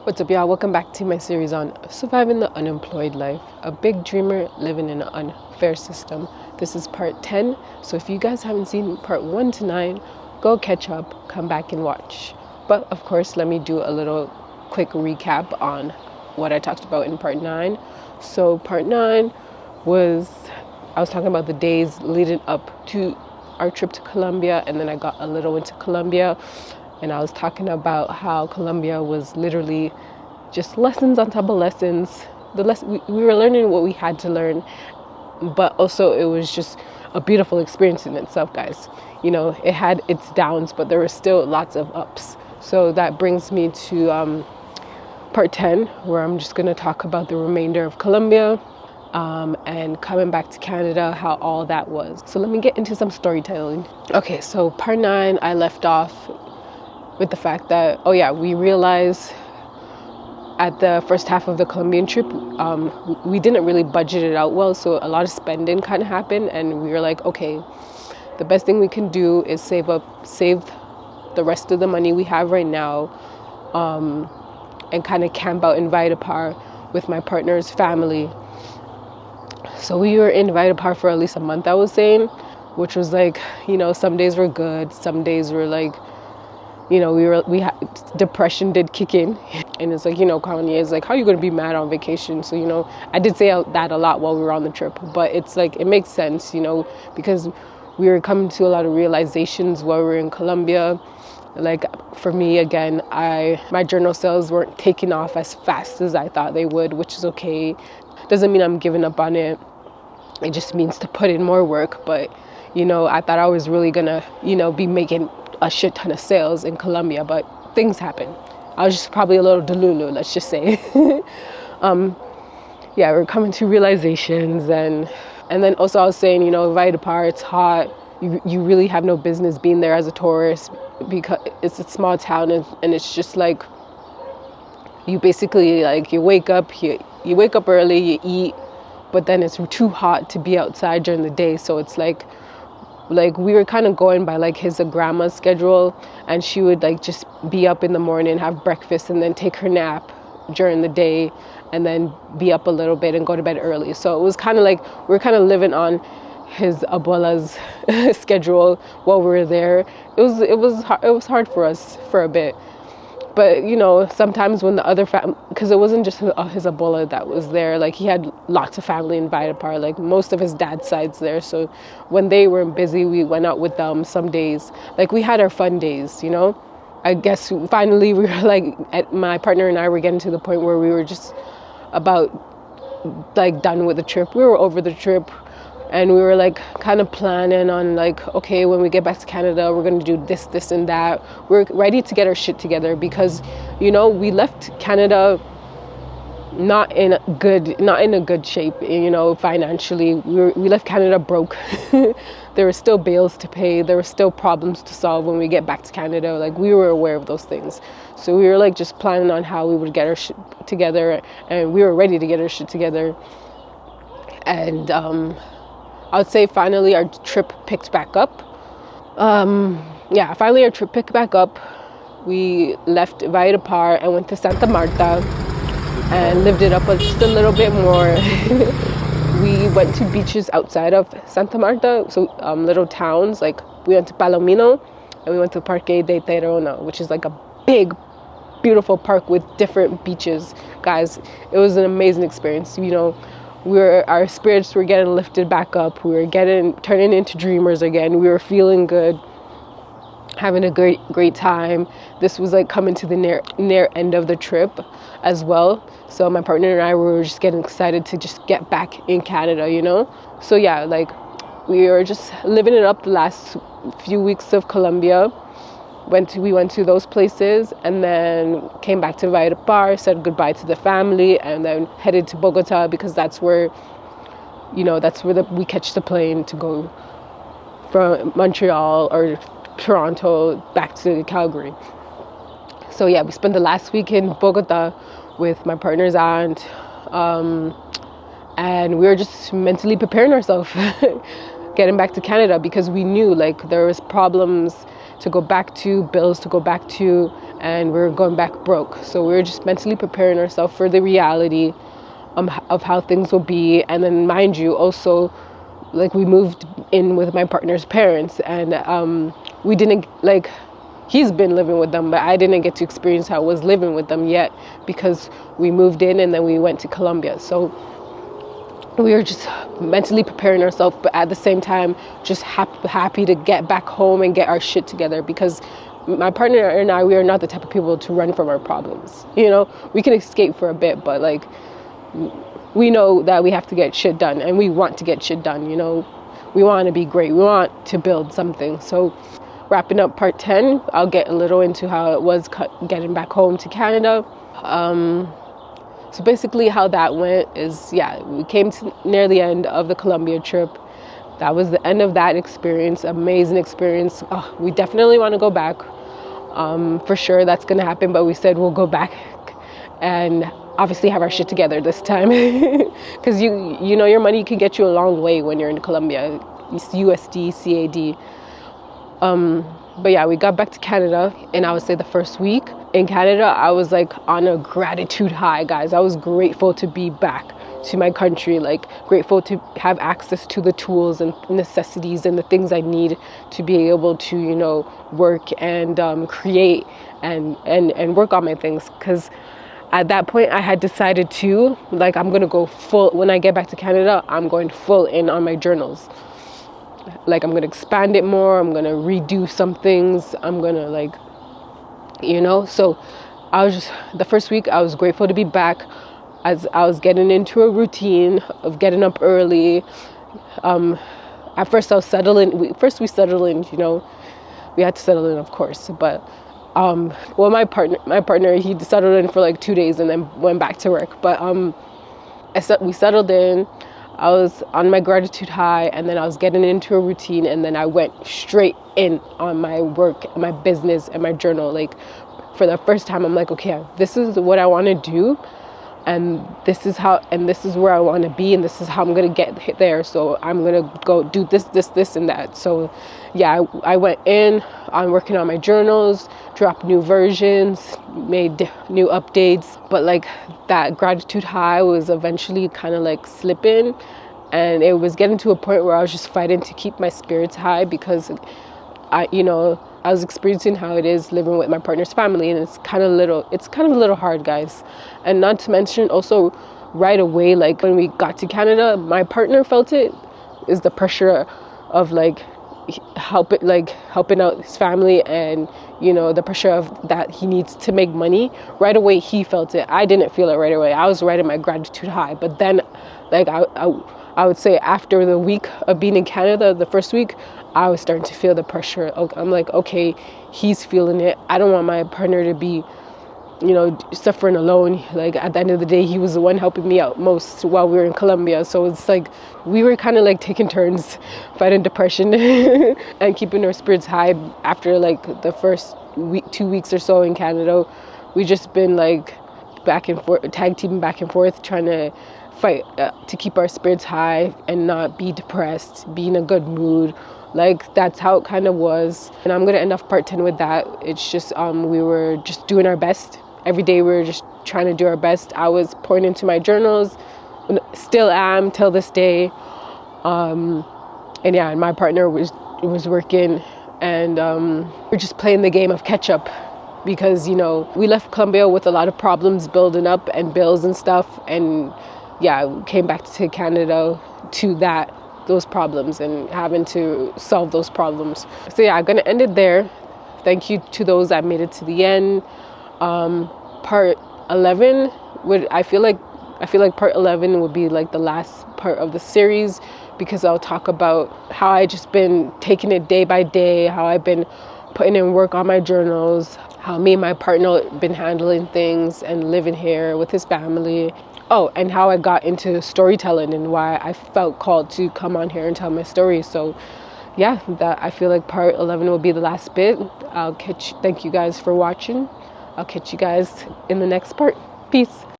What's up, y'all? Welcome back to my series on surviving the unemployed life. A big dreamer living in an unfair system. This is part 10. So if you guys haven't seen part 1 to 9, go catch up, come back and watch. But of course, let me do a little quick recap on what I talked about in part 9. So part 9 I was talking about the days leading up to our trip to Colombia, and then I got a little into Colombia. And I was talking about how Colombia was literally just lessons on top of lessons. We were learning what we had to learn, but also it was just a beautiful experience in itself, guys. You know, it had its downs, but there were still lots of ups. So that brings me to part 10, where I'm just going to talk about the remainder of Colombia and coming back to Canada, how all that was. So let me get into some storytelling. Okay, so part 9, I left off with the fact that, we realized at the first half of the Colombian trip, we didn't really budget it out well, so a lot of spending kind of happened, and we were like, okay, the best thing we can do is save the rest of the money we have right now, and kind of camp out in Valledupar with my partner's family. So we were in Valledupar for at least a month, I was saying, which was like, you know, some days were good, some days were like, you know, depression did kick in. And it's like, you know, Kanye is like, how are you going to be mad on vacation? So, you know, I did say that a lot while we were on the trip, but it's like, it makes sense, you know, because we were coming to a lot of realizations while we were in Colombia. Like for me, again, my journal sales weren't taking off as fast as I thought they would, which is okay. Doesn't mean I'm giving up on it. It just means to put in more work. But, you know, I thought I was really going to, you know, be making a shit ton of sales in Colombia, but things happen. I was just probably a little delulu, let's just say. We're coming to realizations, and then also I was saying, you know, Valledupar, it's hot. You really have no business being there as a tourist because it's a small town, and it's just like you basically like you wake up early, you eat, but then it's too hot to be outside during the day, so it's like we were kind of going by like his grandma's schedule, and she would like just be up in the morning, have breakfast, and then take her nap during the day, and then be up a little bit and go to bed early. So it was kind of like we were kind of living on his abuela's schedule while we were there. It was hard for us for a bit. But, you know, sometimes when the other family, because it wasn't just his abuela that was there, like he had lots of family in Valledupar, like most of his dad's side's there. So when they were busy, we went out with them some days. Like we had our fun days, you know. I guess finally we were like, my partner and I were getting to the point where we were just about like done with the trip. We were over the trip. And we were like kind of planning on like, okay, when we get back to Canada, we're going to do this, this, and that. We're ready to get our shit together because, you know, we left Canada not in a good shape, you know, financially. We left Canada broke. There were still bills to pay. There were still problems to solve when we get back to Canada. Like we were aware of those things. So we were like just planning on how we would get our shit together, and we were ready to get our shit together. And, I would say finally our trip picked back up. Finally our trip picked back up. We left Valledupar and went to Santa Marta and lived it up just a little bit more. We went to beaches outside of Santa Marta, so little towns. Like we went to Palomino and we went to Parque de Tayrona, which is like a big, beautiful park with different beaches. Guys, it was an amazing experience, you know. Our spirits were getting lifted back up. We were turning into dreamers again. We were feeling good, having a great time. This was like coming to the near end of the trip as well. So my partner and I were just getting excited to just get back in Canada, you know? So yeah, like we were just living it up the last few weeks of Colombia. We went to those places and then came back to Valledupar, said goodbye to the family, and then headed to Bogota because that's where we catch the plane to go from Montreal or Toronto back to Calgary. So yeah, we spent the last week in Bogota with my partner's aunt, and we were just mentally preparing ourselves getting back to Canada, because we knew like there was problems to go back to, bills to go back to, and we were going back broke. So we were just mentally preparing ourselves for the reality of how things will be. And then mind you, also, like, we moved in with my partner's parents, and we didn't, like, he's been living with them, but I didn't get to experience how it was living with them yet, because we moved in and then we went to Colombia. So we were just mentally preparing ourselves, but at the same time just happy to get back home and get our shit together, because my partner and I, we are not the type of people to run from our problems. You know, we can escape for a bit, but like, we know that we have to get shit done, and we want to get shit done. You know, we want to be great, we want to build something. So wrapping up part 10, I'll get a little into how it was getting back home to Canada. So basically how that went is, yeah, we came to near the end of the Colombia trip. That was the end of that experience. Amazing experience. Oh, we definitely want to go back. For sure that's going to happen, but we said we'll go back and obviously have our shit together this time, because you know your money can get you a long way when you're in Colombia. It's USD, CAD. But yeah, we got back to Canada, and I would say the first week in Canada, I was like on a gratitude high, guys. I was grateful to be back to my country, like grateful to have access to the tools and necessities and the things I need to be able to, you know, work and create and work on my things. Because at that point I had decided to, like, I'm gonna go full, when I get back to Canada, I'm going full in on my journals. Like, I'm gonna expand it more, I'm gonna redo some things, I'm gonna, like, you know. So I was just, the first week I was grateful to be back, as I was getting into a routine of getting up early. At first I was settling, we settled in, you know, we had to settle in, of course, but well, my partner, he settled in for like 2 days and then went back to work. But we settled in, I was on my gratitude high, and then I was getting into a routine, and then I went straight in on my work, my business, and my journal. Like, for the first time, I'm like, okay, this is what I want to do, and this is where I want to be, and this is how I'm gonna get there. So I'm gonna go do this and that. So yeah, I went in on working on my journals, dropped new versions, made new updates. But like, that gratitude high was eventually kind of like slipping, and it was getting to a point where I was just fighting to keep my spirits high, because I was experiencing how it is living with my partner's family, and it's kind of a little hard, guys. And not to mention, also right away, like when we got to Canada, my partner felt it, is the pressure of like helping out his family, and you know, the pressure of that he needs to make money. Right away he felt it. I didn't feel it right away. I was right in my gratitude high. But then, like, I would say after the week of being in Canada, the first week, I was starting to feel the pressure. I'm like, okay, he's feeling it. I don't want my partner to be, you know, suffering alone. Like, at the end of the day, he was the one helping me out most while we were in Colombia. So it's like we were kind of like taking turns fighting depression and keeping our spirits high. After like the first 2 weeks or so in Canada, we just been like back and forth, tag teaming back and forth, trying to fight to keep our spirits high and not be depressed, be in a good mood. Like, that's how it kind of was. And I'm gonna end off part 10 with that. It's just we were just doing our best. Every day we were just trying to do our best. I was pouring into my journals, still am till this day. And yeah, and my partner was working, and we're just playing the game of catch up, because, you know, we left Colombia with a lot of problems building up and bills and stuff, and yeah, we came back to Canada to those problems and having to solve those problems. So yeah, I'm gonna end it there. Thank you to those that made it to the end. Part 11 I feel like part 11 would be like the last part of the series, because I'll talk about how I just been taking it day by day, how I've been putting in work on my journals, how me and my partner been handling things and living here with his family. Oh, and how I got into storytelling and why I felt called to come on here and tell my story. So yeah, that I feel like part 11 will be the last bit. Thank you guys for watching. I'll catch you guys in the next part. Peace.